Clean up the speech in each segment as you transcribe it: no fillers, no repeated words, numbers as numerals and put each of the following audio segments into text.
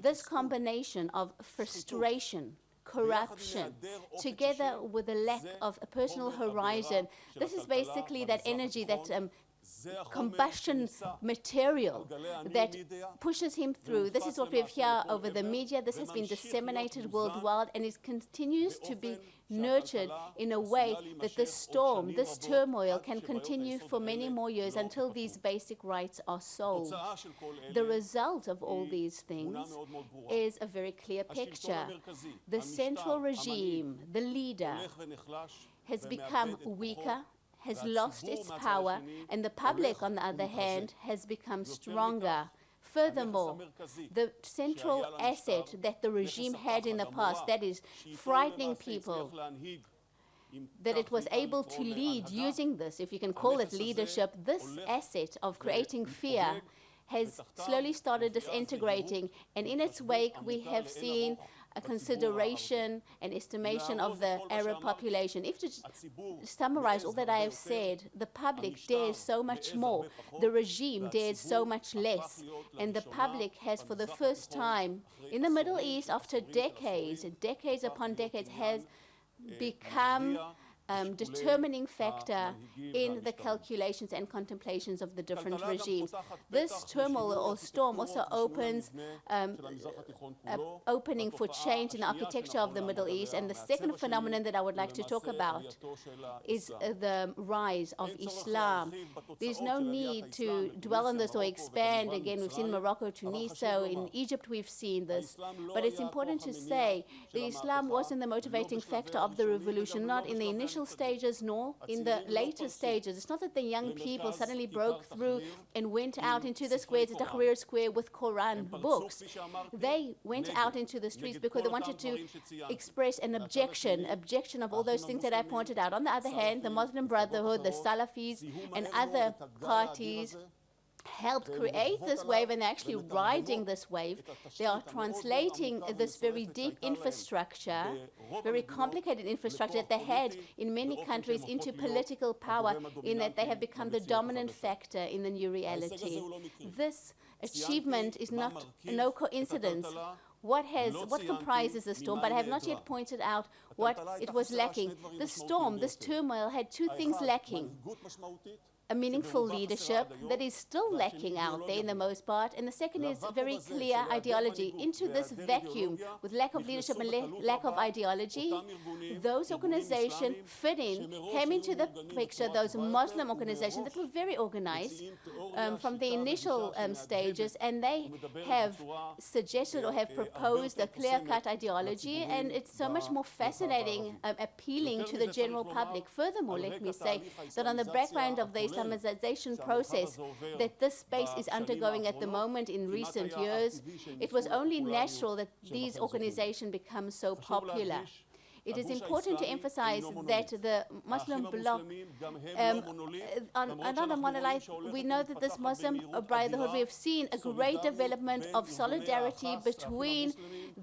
This combination of frustration, corruption, together with a lack of a personal horizon, this is basically that energy, that combustion material that pushes him through. This is what we have here over the media. This has been disseminated worldwide, and it continues to be nurtured in a way that this storm, this turmoil can continue for many more years until these basic rights are solved. The result of all these things is a very clear picture. The central regime, the leader, has become weaker, has lost its power, and the public, on the other hand, has become stronger. Furthermore, the central asset that the regime had in the past, that is frightening people, that it was able to lead using this, if you can call it leadership, this asset of creating fear has slowly started disintegrating, and in its wake we have seen a consideration and estimation of the Arab population. If to summarize all that I have said, the public dares so much more, the regime dares so much less, and the public has, for the first time in the Middle East, after decades, decades upon decades, has become determining factor in the calculations and contemplations of the different regimes. This turmoil or storm also opens an opening for change in the architecture of the Middle East. And the second phenomenon that I would like to talk about is the rise of Islam. There's no need to dwell on this or expand. Again, we've seen Morocco, Tunisia, in Egypt we've seen this. But it's important to say that Islam wasn't the motivating factor of the revolution, not in the initial stages nor in the later stages. It's not that the young people suddenly broke through and went out into the squares, the Tahrir Square, with Quran books. They went out into the streets because they wanted to express an objection of all those things that I pointed out. On the other hand, the Muslim Brotherhood, the Salafis, and other parties helped create this wave, and they're actually riding this wave. They are translating this very deep infrastructure, very complicated infrastructure that they had in many countries into political power, in that they have become the dominant factor in the new reality. This achievement is no coincidence. What comprises the storm? But I have not yet pointed out what it was lacking. The storm, this turmoil, had two things lacking: a meaningful leadership that is still lacking out there in the most part, and the second is very clear ideology. Into this vacuum with lack of leadership and lack of ideology, those organizations came into the picture, those Muslim organizations that were very organized from the initial stages, and they have suggested or have proposed a clear-cut ideology, and it's so much more fascinating, appealing to the general public. Furthermore, let me say that on the background of the Islamization process that this space is undergoing at the moment in recent years, it was only natural that these organizations become so popular. It is important to emphasize that the Muslim bloc, another monolith, we know that this Muslim Brotherhood, we have seen a great development of solidarity between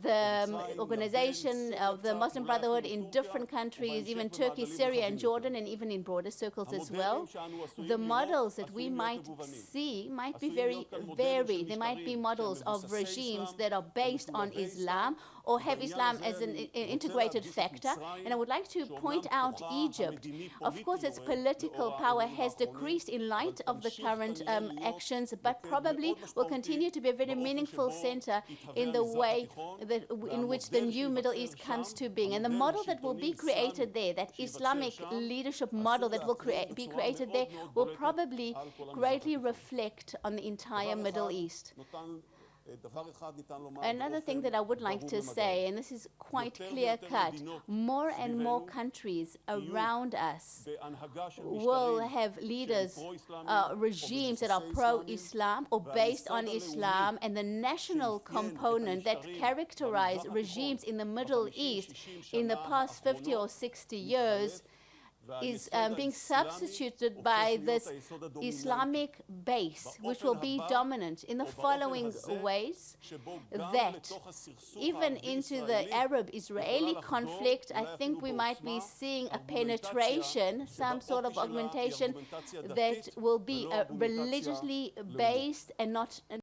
the organization of the Muslim Brotherhood in different countries, even Turkey, Syria, and Jordan, and even in broader circles as well. The models that we might see might be very varied. There might be models of regimes that are based on Islam or have Islam as an integrated factor. And I would like to point out Egypt. Of course, its political power has decreased in light of the current actions, but probably will continue to be a very meaningful center in the way in which the new Middle East comes to being. And the model that will be created there, that Islamic leadership model that will be created there, will probably greatly reflect on the entire Middle East. Another thing that I would like to say, and this is quite clear-cut, more and more countries around us will have leaders, regimes that are pro-Islam or based on Islam, and the national component that characterized regimes in the Middle East in the past 50 or 60 years is being substituted by this Islamic base, which will be dominant in the following ways: that even into the Arab-Israeli conflict, I think we might be seeing a penetration, some sort of augmentation that will be religiously based and not